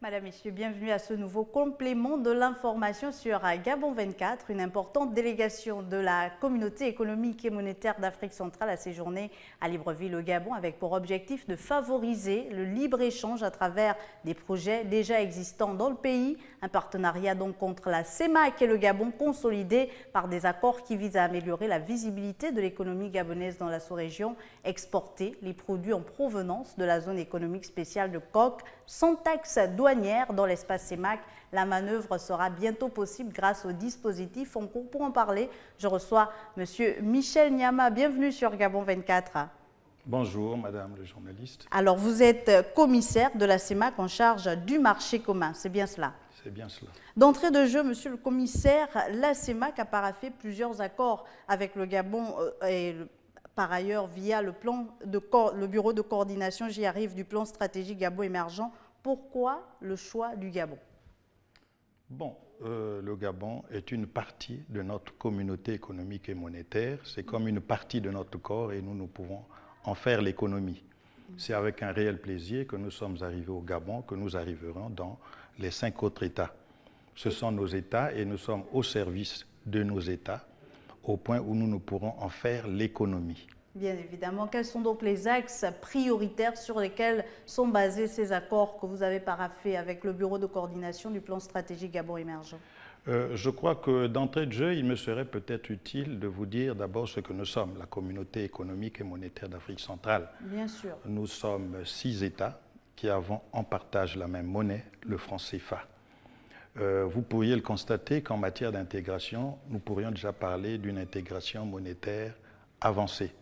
Madame, Messieurs, bienvenue à ce nouveau complément de l'information sur Gabon 24. Une importante délégation de la communauté économique et monétaire d'Afrique centrale a séjourné à Libreville au Gabon avec pour objectif de favoriser le libre-échange à travers des projets déjà existants dans le pays. Un partenariat donc contre la CEMAC et le Gabon consolidé par des accords qui visent à améliorer la visibilité de l'économie gabonaise dans la sous-région, exporter les produits en provenance de la zone économique spéciale de Coq sans taxe douanière dans l'espace CEMAC. La manœuvre sera bientôt possible grâce au dispositif en cours. Pour en parler, je reçois M. Michel Niama. Bienvenue sur Gabon 24. Bonjour, Madame le journaliste. Alors, vous êtes commissaire de la CEMAC en charge du marché commun, c'est bien cela? C'est bien cela. D'entrée de jeu, Monsieur le commissaire, la CEMAC a paraphé plusieurs accords avec le Gabon et par ailleurs via le bureau de coordination, j'y arrive, du plan stratégique Gabon émergent. Pourquoi le choix du Gabon? Bon, le Gabon est une partie de notre communauté économique et monétaire. C'est comme une partie de notre corps et nous pouvons en faire l'économie. C'est avec un réel plaisir que nous sommes arrivés au Gabon, que nous arriverons dans les 5 autres États. Ce sont nos États et nous sommes au service de nos États au point où nous pourrons en faire l'économie. Bien évidemment. Quels sont donc les axes prioritaires sur lesquels sont basés ces accords que vous avez paraphés avec le bureau de coordination du plan stratégique Gabon émergent? Je crois que d'entrée de jeu, il me serait peut-être utile de vous dire d'abord ce que nous sommes, la communauté économique et monétaire d'Afrique centrale. Bien sûr. Nous sommes 6 États qui avons en partage la même monnaie, le franc CFA. Vous pourriez le constater qu'en matière d'intégration, nous pourrions déjà parler d'une intégration monétaire avancée.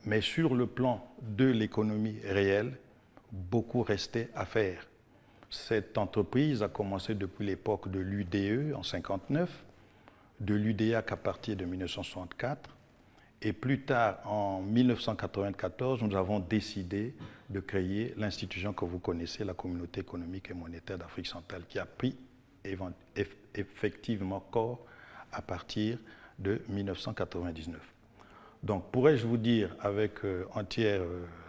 Mais sur le plan de l'économie réelle, beaucoup restait à faire. Cette entreprise a commencé depuis l'époque de l'UDE en 1959, de l'UDA qu'à partir de 1964, et plus tard, en 1994, nous avons décidé de créer l'institution que vous connaissez, la Communauté économique et monétaire d'Afrique centrale, qui a pris effectivement corps à partir de 1999. Donc, pourrais-je vous dire avec entière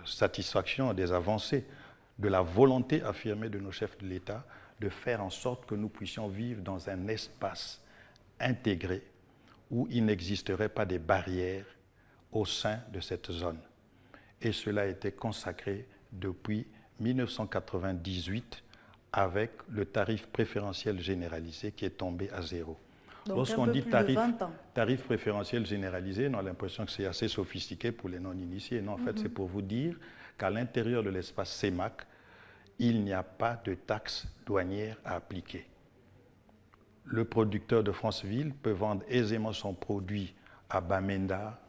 satisfaction des avancées, de la volonté affirmée de nos chefs de l'État de faire en sorte que nous puissions vivre dans un espace intégré où il n'existerait pas de barrières au sein de cette zone. Et cela a été consacré depuis 1998 avec le tarif préférentiel généralisé qui est tombé à 0. Lorsqu'on dit tarif préférentiel généralisé, on a l'impression que c'est assez sophistiqué pour les non-initiés. Non, en fait, c'est pour vous dire qu'à l'intérieur de l'espace CEMAC, il n'y a pas de taxe douanière à appliquer. Le producteur de Franceville peut vendre aisément son produit à Bamenda,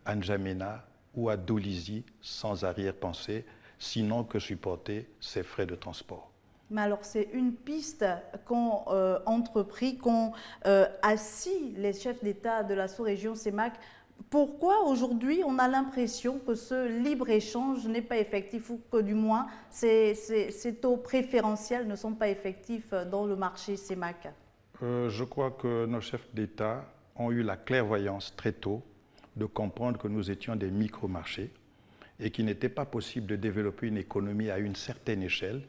à N'Djamena ou à Dolisie sans arrière-pensée, sinon que supporter ses frais de transport. Mais alors, c'est une piste qu'ont entrepris, qu'ont assis les chefs d'État de la sous-région CEMAC. Pourquoi aujourd'hui on a l'impression que ce libre-échange n'est pas effectif ou que du moins ces taux préférentiels ne sont pas effectifs dans le marché CEMAC? Je crois que nos chefs d'État ont eu la clairvoyance très tôt de comprendre que nous étions des micro-marchés et qu'il n'était pas possible de développer une économie à une certaine échelle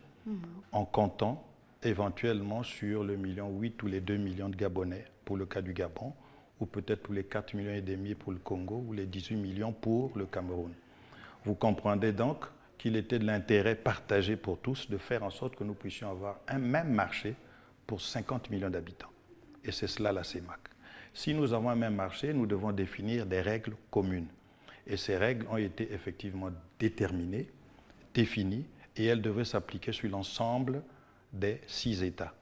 en comptant éventuellement sur le 1,8 million ou les 2 millions de Gabonais pour le cas du Gabon, ou peut-être pour les 4,5 millions pour le Congo, ou les 18 millions pour le Cameroun. Vous comprendrez donc qu'il était de l'intérêt partagé pour tous de faire en sorte que nous puissions avoir un même marché pour 50 millions d'habitants. Et c'est cela la CEMAC. Si nous avons un même marché, nous devons définir des règles communes. Et ces règles ont été effectivement déterminées, définies, et elles devraient s'appliquer sur l'ensemble des 6 États.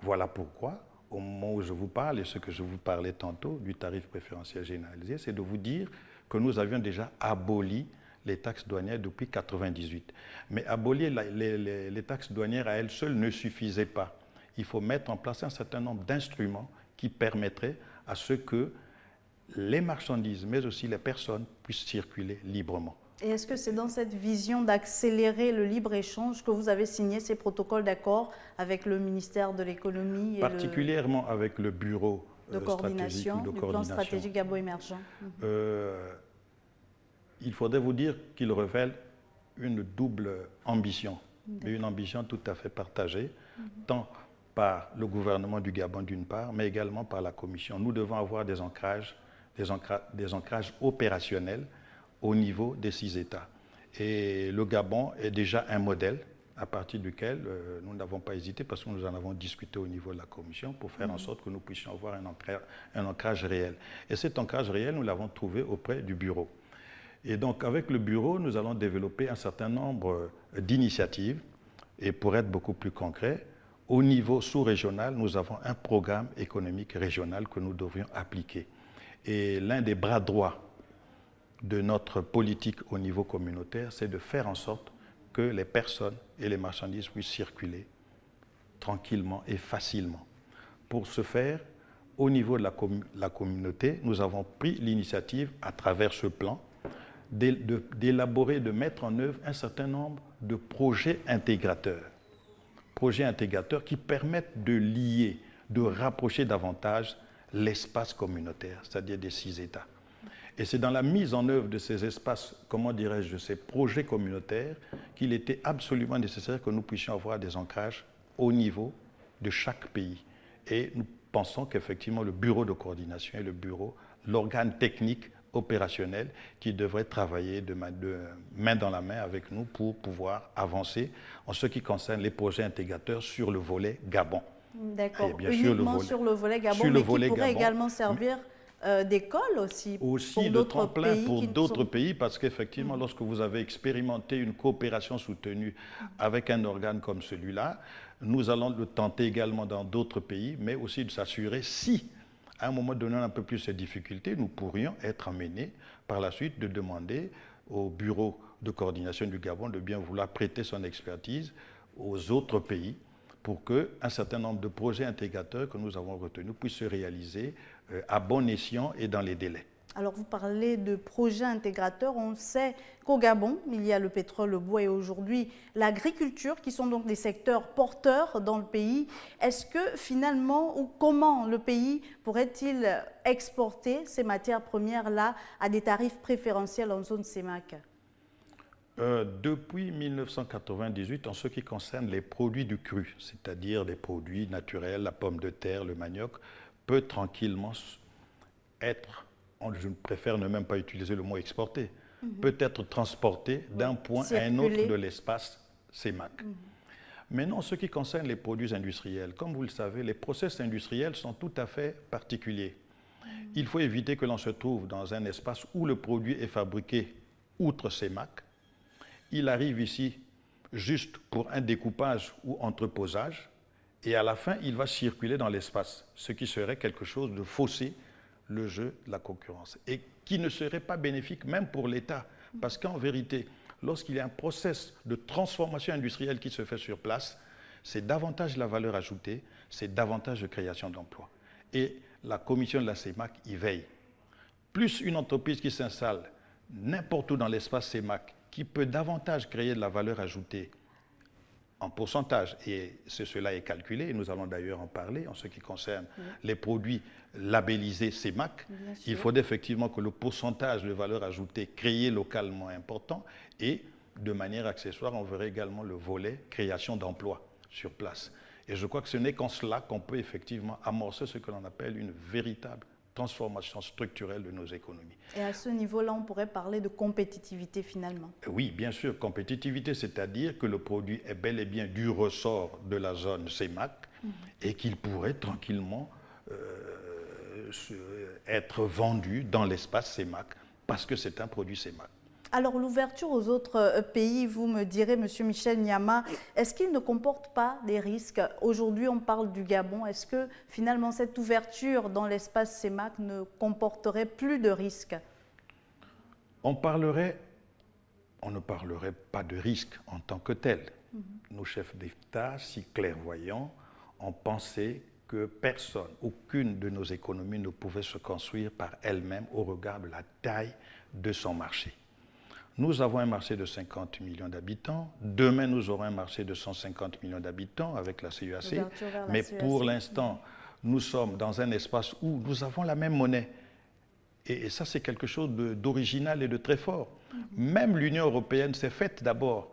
Voilà pourquoi, au moment où je vous parle, et ce que je vous parlais tantôt du tarif préférentiel généralisé, c'est de vous dire que nous avions déjà aboli les taxes douanières depuis 1998. Mais abolir les taxes douanières à elles seules ne suffisait pas. Il faut mettre en place un certain nombre d'instruments qui permettraient à ce que les marchandises, mais aussi les personnes, puissent circuler librement. Et est-ce que c'est dans cette vision d'accélérer le libre-échange que vous avez signé ces protocoles d'accord avec le ministère de l'économie et particulièrement avec le bureau de coordination du plan stratégique Gabon émergent? Il faudrait vous dire qu'il révèle une double ambition. mais une ambition tout à fait partagée, tant par le gouvernement du Gabon d'une part, mais également par la Commission. Nous devons avoir des ancrages opérationnels au niveau des 6 États. Et le Gabon est déjà un modèle à partir duquel nous n'avons pas hésité, parce que nous en avons discuté au niveau de la Commission, pour faire en sorte que nous puissions avoir un ancrage réel. Et cet ancrage réel, nous l'avons trouvé auprès du bureau. Et donc, avec le bureau, nous allons développer un certain nombre d'initiatives. Et pour être beaucoup plus concret, au niveau sous-régional, nous avons un programme économique régional que nous devrions appliquer. Et l'un des bras droits de notre politique au niveau communautaire, c'est de faire en sorte que les personnes et les marchandises puissent circuler tranquillement et facilement. Pour ce faire, au niveau de la communauté, nous avons pris l'initiative, à travers ce plan, d'élaborer, de mettre en œuvre un certain nombre de projets intégrateurs. Projets intégrateurs qui permettent de lier, de rapprocher davantage l'espace communautaire, c'est-à-dire des 6 États. Et c'est dans la mise en œuvre de ces espaces, comment dirais-je, de ces projets communautaires, qu'il était absolument nécessaire que nous puissions avoir des ancrages au niveau de chaque pays. Et nous pensons qu'effectivement le bureau de coordination est l'organe technique opérationnel qui devrait travailler de main dans la main avec nous pour pouvoir avancer en ce qui concerne les projets intégrateurs sur le volet Gabon. D'accord, uniquement sur le volet Gabon, mais qui pourrait également servir d'école aussi de tremplin pour d'autres pays, parce qu'effectivement, lorsque vous avez expérimenté une coopération soutenue avec un organe comme celui-là, nous allons le tenter également dans d'autres pays, mais aussi de s'assurer si, à un moment donné, on a un peu plus de difficultés, nous pourrions être amenés par la suite de demander au bureau de coordination du Gabon de bien vouloir prêter son expertise aux autres pays pour qu'un certain nombre de projets intégrateurs que nous avons retenus puissent se réaliser à bon escient et dans les délais. Alors vous parlez de projets intégrateurs, on sait qu'au Gabon, il y a le pétrole, le bois et aujourd'hui l'agriculture qui sont donc des secteurs porteurs dans le pays. Est-ce que finalement, ou comment le pays pourrait-il exporter ces matières premières-là à des tarifs préférentiels en zone CEMAC? Depuis 1998, en ce qui concerne les produits du cru, c'est-à-dire les produits naturels, la pomme de terre, le manioc, peut tranquillement être, je préfère ne même pas utiliser le mot exporté, peut être transporté d'un point à un autre de l'espace CEMAC. Maintenant, en ce qui concerne les produits industriels, comme vous le savez, les process industriels sont tout à fait particuliers. Il faut éviter que l'on se trouve dans un espace où le produit est fabriqué outre CEMAC. Il arrive ici juste pour un découpage ou entreposage, et à la fin, il va circuler dans l'espace, ce qui serait quelque chose de fausser le jeu de la concurrence, et qui ne serait pas bénéfique même pour l'État, parce qu'en vérité, lorsqu'il y a un process de transformation industrielle qui se fait sur place, c'est davantage la valeur ajoutée, c'est davantage de création d'emplois. Et la commission de la CEMAC y veille. Plus une entreprise qui s'installe n'importe où dans l'espace CEMAC, qui peut davantage créer de la valeur ajoutée en pourcentage, et cela est calculé, et nous allons d'ailleurs en parler en ce qui concerne les produits labellisés CEMAC, il faut effectivement que le pourcentage de valeur ajoutée créée localement est important, et de manière accessoire, on verrait également le volet création d'emplois sur place. Et je crois que ce n'est qu'en cela qu'on peut effectivement amorcer ce que l'on appelle une véritable transformation structurelle de nos économies. Et à ce niveau-là, on pourrait parler de compétitivité finalement. Oui, bien sûr, compétitivité, c'est-à-dire que le produit est bel et bien du ressort de la zone CEMAC et qu'il pourrait tranquillement être vendu dans l'espace CEMAC parce que c'est un produit CEMAC. Alors l'ouverture aux autres pays, vous me direz, M. Michel Niama, est-ce qu'il ne comporte pas des risques? Aujourd'hui, on parle du Gabon. Est-ce que finalement cette ouverture dans l'espace CEMAC ne comporterait plus de risques? On ne parlerait pas de risques en tant que tel. Nos chefs d'État, si clairvoyants, ont pensé que personne, aucune de nos économies ne pouvait se construire par elle-même au regard de la taille de son marché. Nous avons un marché de 50 millions d'habitants. Demain, nous aurons un marché de 150 millions d'habitants avec la CEAC. Mais pour l'instant, nous sommes dans un espace où nous avons la même monnaie. Et ça, c'est quelque chose d'original et de très fort. Même l'Union européenne s'est faite d'abord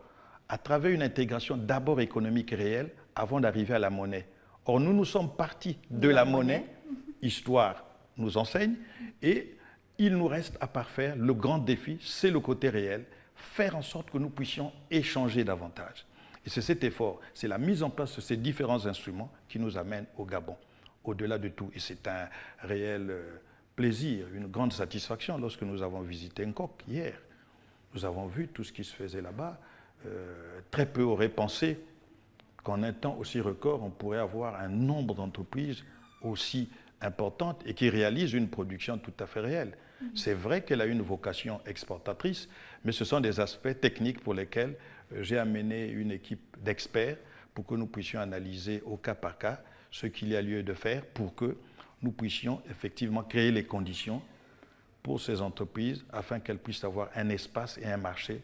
à travers une intégration d'abord économique et réelle avant d'arriver à la monnaie. Or, nous sommes partis de la monnaie, histoire nous enseigne, et il nous reste à parfaire. Le grand défi, c'est le côté réel, faire en sorte que nous puissions échanger davantage. Et c'est cet effort, c'est la mise en place de ces différents instruments qui nous amène au Gabon, au-delà de tout. Et c'est un réel plaisir, une grande satisfaction lorsque nous avons visité Nkok hier. Nous avons vu tout ce qui se faisait là-bas. Très peu auraient pensé qu'en un temps aussi record, on pourrait avoir un nombre d'entreprises aussi importantes et qui réalisent une production tout à fait réelle. C'est vrai qu'elle a une vocation exportatrice, mais ce sont des aspects techniques pour lesquels j'ai amené une équipe d'experts pour que nous puissions analyser au cas par cas ce qu'il y a lieu de faire pour que nous puissions effectivement créer les conditions pour ces entreprises afin qu'elles puissent avoir un espace et un marché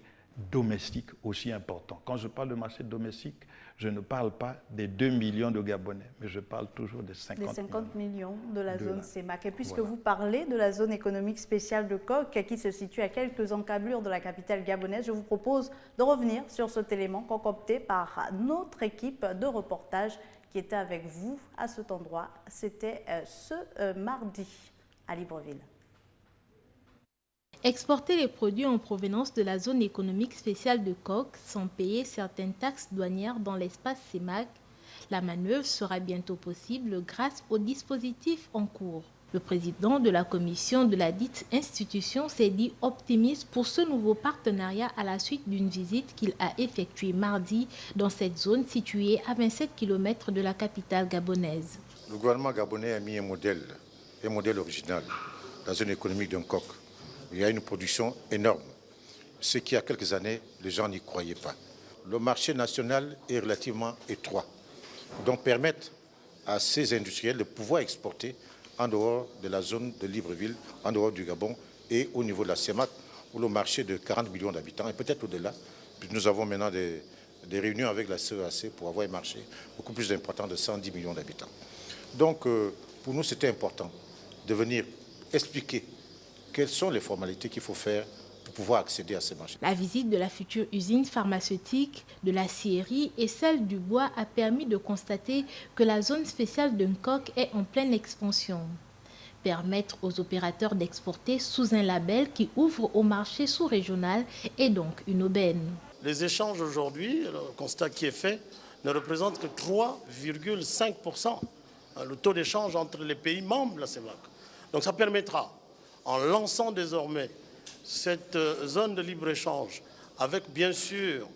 domestique aussi important. Quand je parle de marché domestique, je ne parle pas des 2 millions de Gabonais, mais je parle toujours des 50 millions de la zone CEMAC. Et puisque voilà. vous parlez de la zone économique spéciale de Coq, qui se situe à quelques encablures de la capitale gabonaise, je vous propose de revenir sur cet élément concocté par notre équipe de reportage qui était avec vous à cet endroit. C'était ce mardi à Libreville. Exporter les produits en provenance de la zone économique spéciale de Coq sans payer certaines taxes douanières dans l'espace CEMAC, la manœuvre sera bientôt possible grâce au dispositif en cours. Le président de la commission de la dite institution s'est dit optimiste pour ce nouveau partenariat à la suite d'une visite qu'il a effectuée mardi dans cette zone située à 27 km de la capitale gabonaise. Le gouvernement gabonais a mis un modèle original, la zone économique d'un Coq. Il y a une production énorme, ce qui, il y a quelques années, les gens n'y croyaient pas. Le marché national est relativement étroit, donc permettre à ces industriels de pouvoir exporter en dehors de la zone de Libreville, en dehors du Gabon et au niveau de la CEMAC, où le marché de 40 millions d'habitants, et peut-être au-delà. Nous avons maintenant des réunions avec la CEAC pour avoir un marché beaucoup plus important de 110 millions d'habitants. Donc, pour nous, c'était important de venir expliquer quelles sont les formalités qu'il faut faire pour pouvoir accéder à ces marchés. La visite de la future usine pharmaceutique, de la scierie et celle du bois a permis de constater que la zone spéciale de Nkok est en pleine expansion. Permettre aux opérateurs d'exporter sous un label qui ouvre au marché sous-régional est donc une aubaine. Les échanges aujourd'hui, le constat qui est fait, ne représente que 3,5%. Le taux d'échange entre les pays membres de la CEMAC. Donc ça permettra, en lançant désormais cette zone de libre-échange, avec bien sûr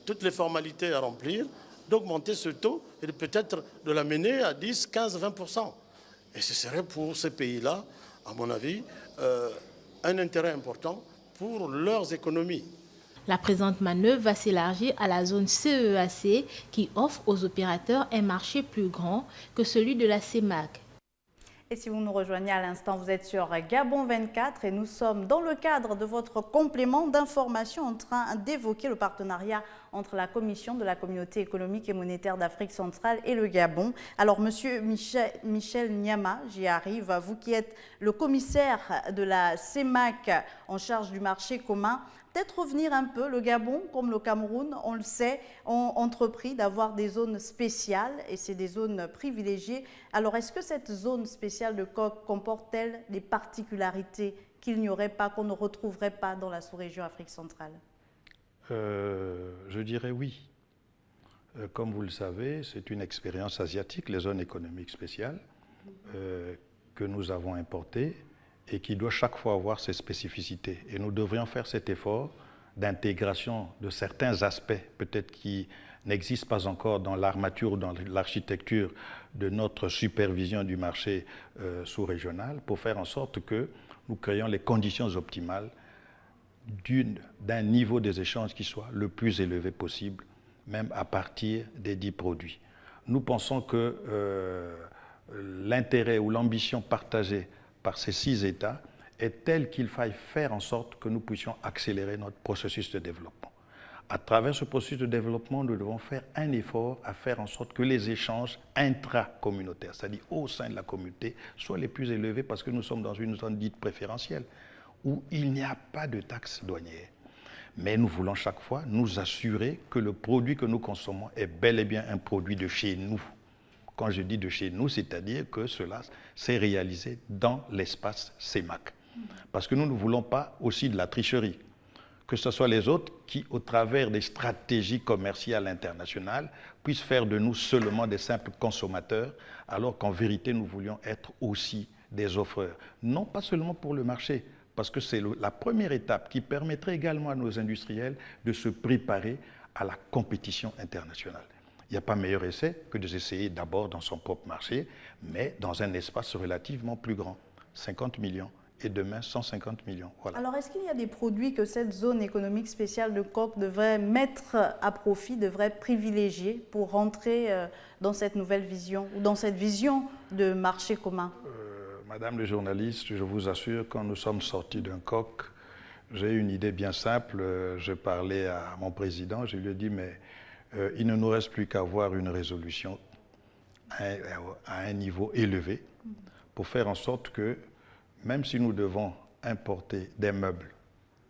toutes les formalités à remplir, d'augmenter ce taux et peut-être de l'amener à 10, 15, 20%. Et ce serait pour ces pays-là, à mon avis, un intérêt important pour leurs économies. La présente manœuvre va s'élargir à la zone CEAC qui offre aux opérateurs un marché plus grand que celui de la CEMAC. Et si vous nous rejoignez à l'instant, vous êtes sur Gabon 24 et nous sommes dans le cadre de votre complément d'information en train d'évoquer le partenariat entre la Commission de la Communauté économique et monétaire d'Afrique centrale et le Gabon. Alors, Monsieur Michel Nyama, j'y arrive, vous qui êtes le commissaire de la CEMAC en charge du marché commun, peut-être revenir un peu, le Gabon, comme le Cameroun, on le sait, ont entrepris d'avoir des zones spéciales et c'est des zones privilégiées. Alors, est-ce que cette zone spéciale de Coq comporte-t-elle des particularités qu'il n'y aurait pas, qu'on ne retrouverait pas dans la sous-région Afrique centrale? Je dirais oui. Comme vous le savez, c'est une expérience asiatique, les zones économiques spéciales, que nous avons importées et qui doit chaque fois avoir ses spécificités. Et nous devrions faire cet effort d'intégration de certains aspects, peut-être qui n'existent pas encore dans l'armature ou dans l'architecture de notre supervision du marché sous-régional, pour faire en sorte que nous créions les conditions optimales d'un niveau des échanges qui soit le plus élevé possible, même à partir des dits produits. Nous pensons que l'intérêt ou l'ambition partagée par ces 6 États est telle qu'il faille faire en sorte que nous puissions accélérer notre processus de développement. À travers ce processus de développement, nous devons faire un effort à faire en sorte que les échanges intracommunautaires, c'est-à-dire au sein de la communauté, soient les plus élevés parce que nous sommes dans une zone dite préférentielle où il n'y a pas de taxes douanières. Mais nous voulons chaque fois nous assurer que le produit que nous consommons est bel et bien un produit de chez nous. Quand je dis de chez nous, c'est-à-dire que cela s'est réalisé dans l'espace CEMAC. Parce que nous ne voulons pas aussi de la tricherie. Que ce soit les autres qui, au travers des stratégies commerciales internationales, puissent faire de nous seulement des simples consommateurs, alors qu'en vérité, nous voulions être aussi des offreurs. Non pas seulement pour le marché, parce que c'est la première étape qui permettrait également à nos industriels de se préparer à la compétition internationale. Il n'y a pas meilleur essai que de s'essayer d'abord dans son propre marché, mais dans un espace relativement plus grand, 50 millions. Et demain, 150 millions. Voilà. Alors, est-ce qu'il y a des produits que cette zone économique spéciale de Coq devrait mettre à profit, devrait privilégier pour rentrer dans cette nouvelle vision ou dans cette vision de marché commun? Madame le journaliste, je vous assure, quand nous sommes sortis d'un Coq, j'ai eu une idée bien simple. Je parlais à mon président, je lui ai dit, mais il ne nous reste plus qu'à avoir une résolution à un niveau élevé pour faire en sorte que même si nous devons importer des meubles,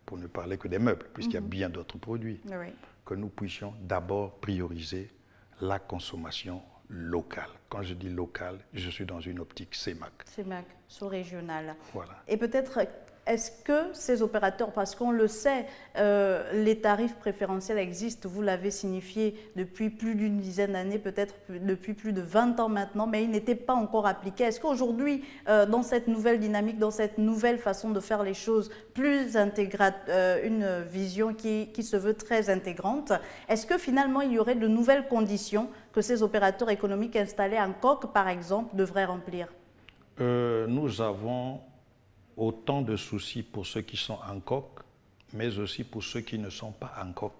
pour ne parler que des meubles, puisqu'il y a bien d'autres produits, Oui. que nous puissions d'abord prioriser la consommation locale. Quand je dis locale, je suis dans une optique CEMAC. CEMAC, sous-régional. Voilà. Et peut-être, est-ce que ces opérateurs, parce qu'on le sait, les tarifs préférentiels existent, vous l'avez signifié depuis plus d'une dizaine d'années, peut-être depuis plus de 20 ans maintenant, mais ils n'étaient pas encore appliqués. Est-ce qu'aujourd'hui, dans cette nouvelle dynamique, dans cette nouvelle façon de faire les choses, plus intégrate, une vision qui se veut très intégrante, est-ce que finalement il y aurait de nouvelles conditions que ces opérateurs économiques installés en Coq, par exemple, devraient remplir? Nous avons autant de soucis pour ceux qui sont en Coq, mais aussi pour ceux qui ne sont pas en Coq.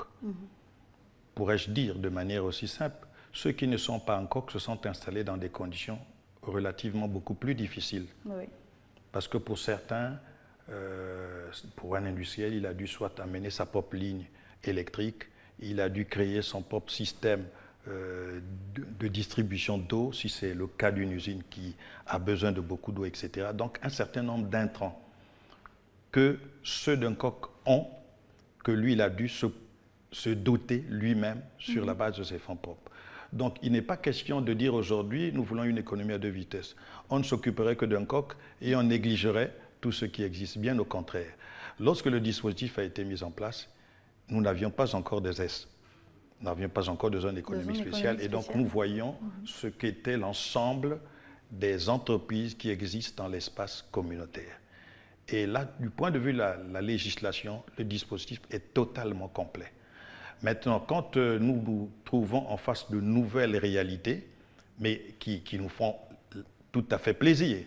Pourrais-je dire de manière aussi simple, ceux qui ne sont pas en Coq se sont installés dans des conditions relativement beaucoup plus difficiles. Oui. Parce que pour certains, pour un industriel, il a dû soit amener sa propre ligne électrique, il a dû créer son propre système de distribution d'eau, si c'est le cas d'une usine qui a besoin de beaucoup d'eau, etc. Donc un certain nombre d'intrants que ceux d'un Coq ont, que lui, il a dû se doter lui-même sur la base de ses fonds propres. Donc il n'est pas question de dire aujourd'hui, nous voulons une économie à deux vitesses. On ne s'occuperait que d'un Coq et on négligerait tout ce qui existe. Bien au contraire. Lorsque le dispositif a été mis en place, nous n'avions pas encore des S. Nous n'avions pas encore de zone économique spéciale. Et donc, nous voyons ce qu'était l'ensemble des entreprises qui existent dans l'espace communautaire. Et là, du point de vue de la législation, le dispositif est totalement complet. Maintenant, quand nous nous trouvons en face de nouvelles réalités, mais qui nous font tout à fait plaisir,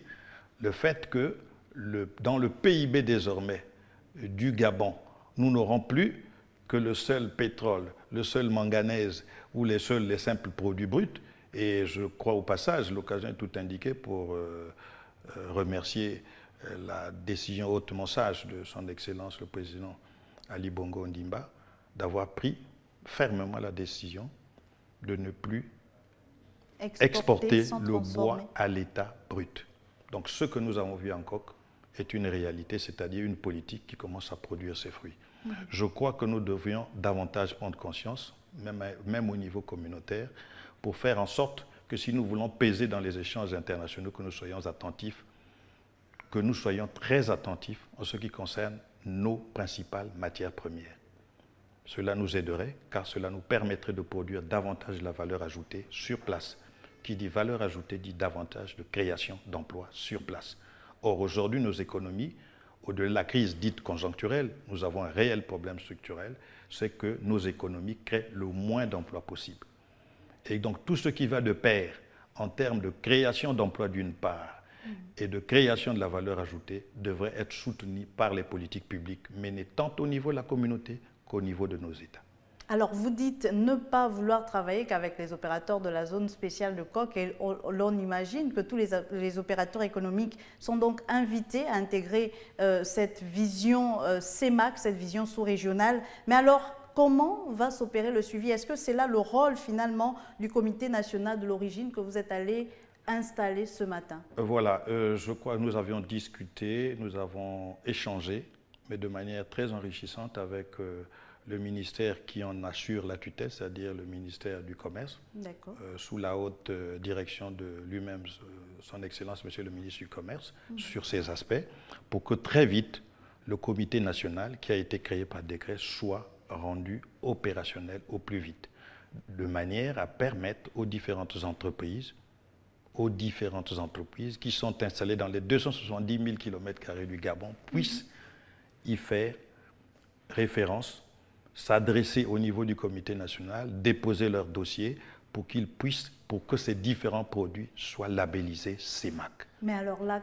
le fait que dans le PIB désormais du Gabon, nous n'aurons plus que le seul pétrole, le seul manganèse ou les simples produits bruts. Et je crois au passage, l'occasion est tout indiquée pour remercier la décision hautement sage de son Excellence le Président Ali Bongo Ondimba d'avoir pris fermement la décision de ne plus exporter le bois à l'état brut. Donc ce que nous avons vu en Coq est une réalité, c'est-à-dire une politique qui commence à produire ses fruits. Je crois que nous devrions davantage prendre conscience, même au niveau communautaire, pour faire en sorte que si nous voulons peser dans les échanges internationaux, que nous soyons attentifs, que nous soyons très attentifs en ce qui concerne nos principales matières premières. Cela nous aiderait, car cela nous permettrait de produire davantage de la valeur ajoutée sur place. Qui dit valeur ajoutée dit davantage de création d'emplois sur place. Or, aujourd'hui, nos économies, au-delà de la crise dite conjoncturelle, nous avons un réel problème structurel, c'est que nos économies créent le moins d'emplois possible. Et donc tout ce qui va de pair en termes de création d'emplois d'une part et de création de la valeur ajoutée devrait être soutenu par les politiques publiques menées tant au niveau de la communauté qu'au niveau de nos États. Alors, vous dites ne pas vouloir travailler qu'avec les opérateurs de la zone spéciale de Coq et l'on imagine que tous les opérateurs économiques sont donc invités à intégrer cette vision CEMAC, cette vision sous-régionale. Mais alors, comment va s'opérer le suivi? Est-ce que c'est là le rôle finalement du Comité national de l'origine que vous êtes allé installer ce matin? Voilà, je crois que nous avions discuté, nous avons échangé, mais de manière très enrichissante avec le ministère qui en assure la tutelle, c'est-à-dire le ministère du Commerce, sous la haute direction de lui-même, son Excellence, Monsieur le ministre du Commerce, sur ces aspects, pour que très vite, le comité national qui a été créé par décret soit rendu opérationnel au plus vite, de manière à permettre aux différentes entreprises qui sont installées dans les 270 000 km² du Gabon puissent y faire référence, s'adresser au niveau du comité national, déposer leur dossier pour que ces différents produits soient labellisés CEMAC. Mais alors là,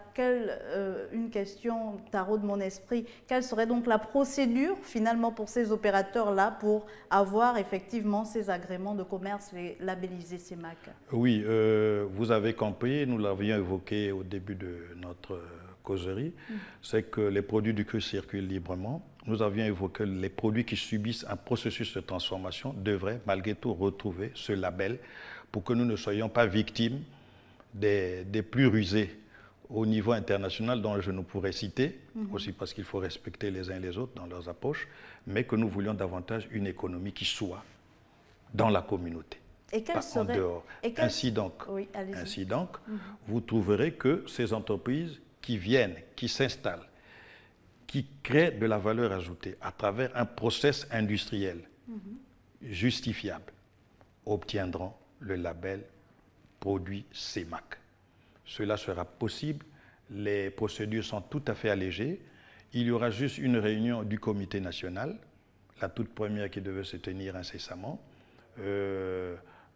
une question taraude mon esprit, quelle serait donc la procédure finalement pour ces opérateurs-là pour avoir effectivement ces agréments de commerce labellisés CEMAC? Oui, vous avez compris, nous l'avions évoqué au début de notre causerie, c'est que les produits du cru circulent librement. Nous avions évoqué que les produits qui subissent un processus de transformation devraient malgré tout retrouver ce label pour que nous ne soyons pas victimes des plus rusés au niveau international dont je ne pourrais citer, aussi parce qu'il faut respecter les uns les autres dans leurs approches, mais que nous voulions davantage une économie qui soit dans la communauté, pas en dehors. Ainsi donc, vous trouverez que ces entreprises qui viennent, qui s'installent, qui créent de la valeur ajoutée à travers un process industriel justifiable, obtiendront le label produit CEMAC. Cela sera possible, les procédures sont tout à fait allégées. Il y aura juste une réunion du comité national, la toute première qui devait se tenir incessamment.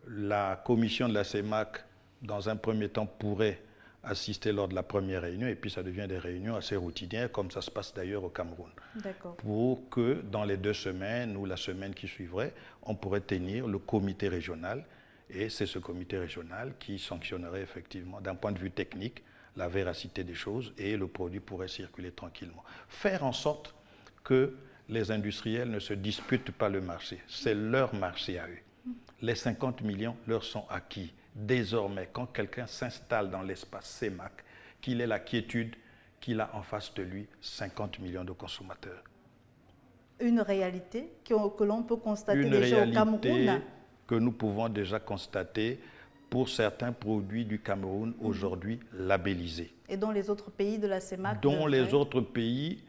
La commission de la CEMAC, dans un premier temps, pourrait assister lors de la première réunion, et puis ça devient des réunions assez routinières, comme ça se passe d'ailleurs au Cameroun. Pour que dans les 2 semaines ou la semaine qui suivrait, on pourrait tenir le comité régional, et c'est ce comité régional qui sanctionnerait effectivement, d'un point de vue technique, la véracité des choses, et le produit pourrait circuler tranquillement. Faire en sorte que les industriels ne se disputent pas le marché, c'est leur marché à eux. Les 50 millions leur sont acquis. Désormais, quand quelqu'un s'installe dans l'espace CEMAC, qu'il ait la quiétude qu'il a en face de lui 50 millions de consommateurs. Une réalité que l'on peut constater déjà au Cameroun. Une réalité que nous pouvons déjà constater pour certains produits du Cameroun aujourd'hui labellisés. Et dont les autres pays de la CEMAC dont les autres pays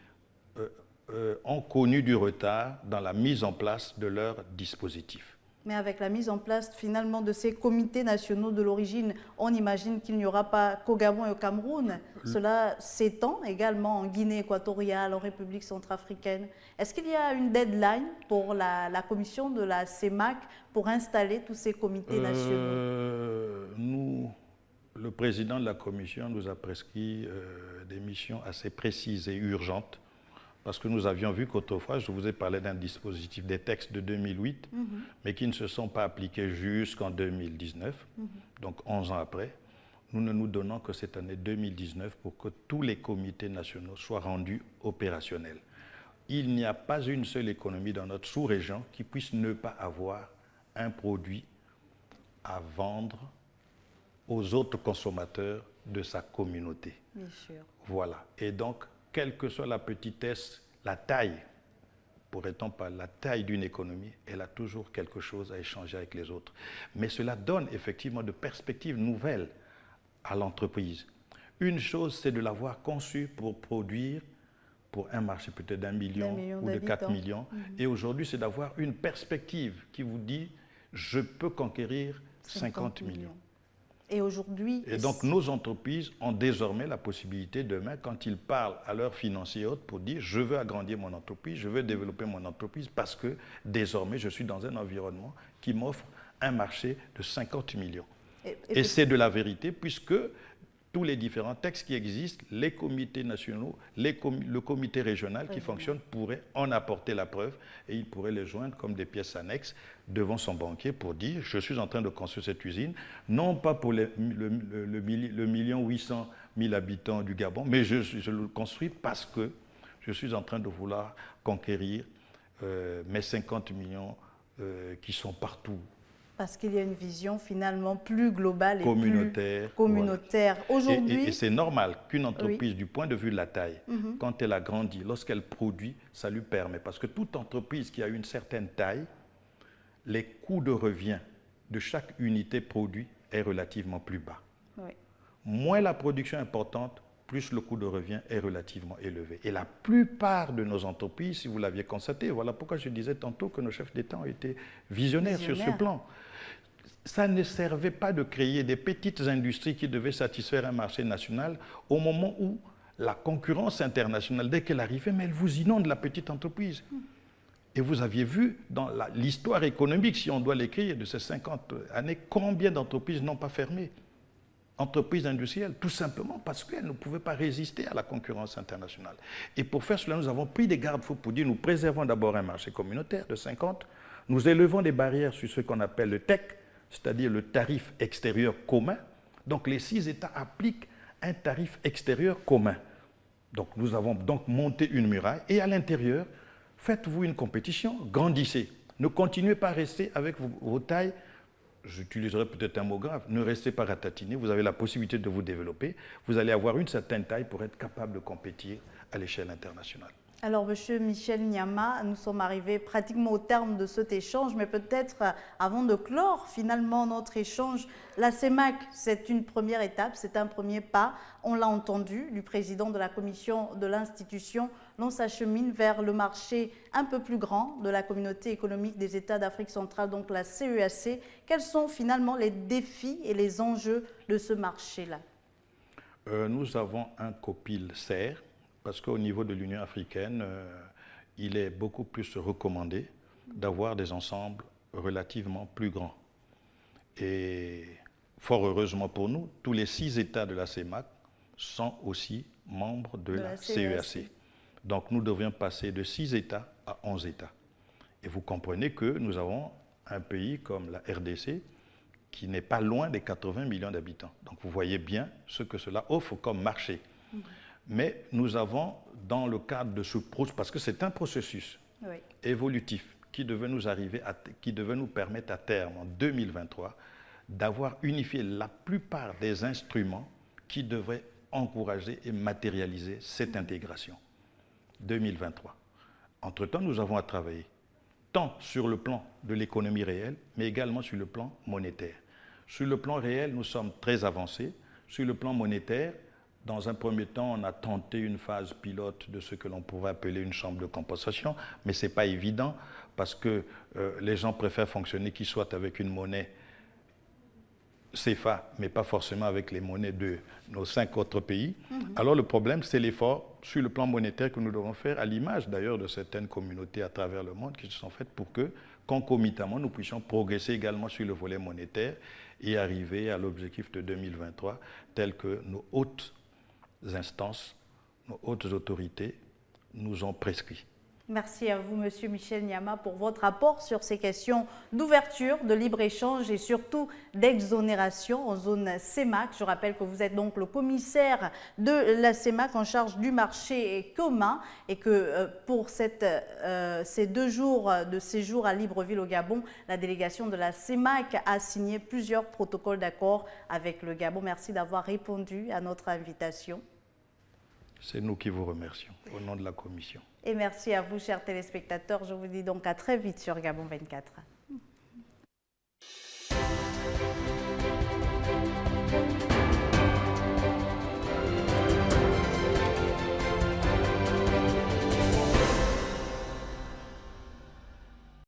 ont connu du retard dans la mise en place de leurs dispositifs. Mais avec la mise en place finalement de ces comités nationaux de l'origine, on imagine qu'il n'y aura pas qu'au Gabon et au Cameroun. Cela s'étend également en Guinée équatoriale, en République centrafricaine. Est-ce qu'il y a une deadline pour la commission de la CEMAC pour installer tous ces comités nationaux? Le président de la commission nous a prescrit des missions assez précises et urgentes. Parce que nous avions vu qu'autrefois, je vous ai parlé d'un dispositif, des textes de 2008, mais qui ne se sont pas appliqués jusqu'en 2019, donc 11 ans après. Nous ne nous donnons que cette année 2019 pour que tous les comités nationaux soient rendus opérationnels. Il n'y a pas une seule économie dans notre sous-région qui puisse ne pas avoir un produit à vendre aux autres consommateurs de sa communauté. Bien sûr. Voilà. Et donc, quelle que soit la petitesse, la taille, pourrait-on parler, la taille d'une économie, elle a toujours quelque chose à échanger avec les autres. Mais cela donne effectivement de perspectives nouvelles à l'entreprise. Une chose, c'est de l'avoir conçue pour produire pour un marché peut-être d'1 million ou de 4 millions. Et aujourd'hui, c'est d'avoir une perspective qui vous dit « je peux conquérir 50 millions ». Et aujourd'hui... Et donc, nos entreprises ont désormais la possibilité, demain, quand ils parlent à leurs financiers et autres, pour dire « je veux agrandir mon entreprise, je veux développer mon entreprise parce que désormais, je suis dans un environnement qui m'offre un marché de 50 millions ». Et c'est de la vérité, puisque tous les différents textes qui existent, les comités nationaux, le comité régional qui fonctionne pourrait en apporter la preuve et il pourrait les joindre comme des pièces annexes devant son banquier pour dire « je suis en train de construire cette usine, non pas pour le 1,8 million habitants du Gabon, mais je le construis parce que je suis en train de vouloir conquérir mes 50 millions qui sont partout Parce qu'il y a une vision finalement plus globale et communautaire. plus communautaire. Voilà. Aujourd'hui, et c'est normal qu'une entreprise, du point de vue de la taille, quand elle a grandi, lorsqu'elle produit, ça lui permet. Parce que toute entreprise qui a une certaine taille, les coûts de revient de chaque unité produite est relativement plus bas. oui. Moins la production est importante, plus le coût de revient est relativement élevé. Et la plupart de nos entreprises, si vous l'aviez constaté, voilà pourquoi je disais tantôt que nos chefs d'État ont été visionnaires sur ce plan. Ça ne servait pas de créer des petites industries qui devaient satisfaire un marché national au moment où la concurrence internationale, dès qu'elle arrivait, mais elle vous inonde la petite entreprise. Et vous aviez vu dans l'histoire économique, si on doit l'écrire, de ces 50 années, combien d'entreprises n'ont pas fermé. Entreprises industrielles, tout simplement parce qu'elles ne pouvaient pas résister à la concurrence internationale. Et pour faire cela, nous avons pris des garde-fous pour dire nous préservons d'abord un marché communautaire de 50, nous élevons des barrières sur ce qu'on appelle le TEC, c'est-à-dire le tarif extérieur commun. Donc les 6 États appliquent un tarif extérieur commun. Donc nous avons donc monté une muraille et à l'intérieur, faites-vous une compétition, grandissez. Ne continuez pas à rester avec vos tailles. J'utiliserai peut-être un mot grave, ne restez pas ratatiner, vous avez la possibilité de vous développer, vous allez avoir une certaine taille pour être capable de compétir à l'échelle internationale. Alors, Monsieur Michel Nyama, nous sommes arrivés pratiquement au terme de cet échange, mais peut-être avant de clore finalement notre échange, la CEMAC, c'est une première étape, c'est un premier pas, on l'a entendu, du président de la commission de l'institution, l'on s'achemine vers le marché un peu plus grand de la communauté économique des États d'Afrique centrale, donc la CEAC. Quels sont finalement les défis et les enjeux de ce marché-là? Nous avons un COPIL CER, parce qu'au niveau de l'Union africaine, il est beaucoup plus recommandé d'avoir des ensembles relativement plus grands. Et fort heureusement pour nous, tous les 6 États de la CEMAC sont aussi membres de la CEAC. Donc nous devions passer de 6 États à 11 États. Et vous comprenez que nous avons un pays comme la RDC qui n'est pas loin des 80 millions d'habitants. Donc vous voyez bien ce que cela offre comme marché. Mais nous avons, dans le cadre de ce processus, parce que c'est un processus évolutif qui devait nous permettre à terme, en 2023, d'avoir unifié la plupart des instruments qui devraient encourager et matérialiser cette intégration. 2023. Entre-temps, nous avons à travailler, tant sur le plan de l'économie réelle, mais également sur le plan monétaire. Sur le plan réel, nous sommes très avancés. Sur le plan monétaire, dans un premier temps, on a tenté une phase pilote de ce que l'on pourrait appeler une chambre de compensation, mais ce n'est pas évident parce que les gens préfèrent fonctionner qu'ils soient avec une monnaie CFA, mais pas forcément avec les monnaies de nos 5 autres pays. Alors le problème, c'est l'effort sur le plan monétaire que nous devons faire, à l'image d'ailleurs de certaines communautés à travers le monde qui se sont faites pour que, concomitamment, nous puissions progresser également sur le volet monétaire et arriver à l'objectif de 2023 tel que nos hautes instances, nos hautes autorités nous ont prescrit. Merci à vous, Monsieur Michel Nyama, pour votre apport sur ces questions d'ouverture, de libre-échange et surtout d'exonération en zone CEMAC. Je rappelle que vous êtes donc le commissaire de la CEMAC en charge du marché commun et que pour ces 2 jours de séjour à Libreville au Gabon, la délégation de la CEMAC a signé plusieurs protocoles d'accord avec le Gabon. Merci d'avoir répondu à notre invitation. C'est nous qui vous remercions au nom de la Commission. Et merci à vous, chers téléspectateurs. Je vous dis donc à très vite sur Gabon 24.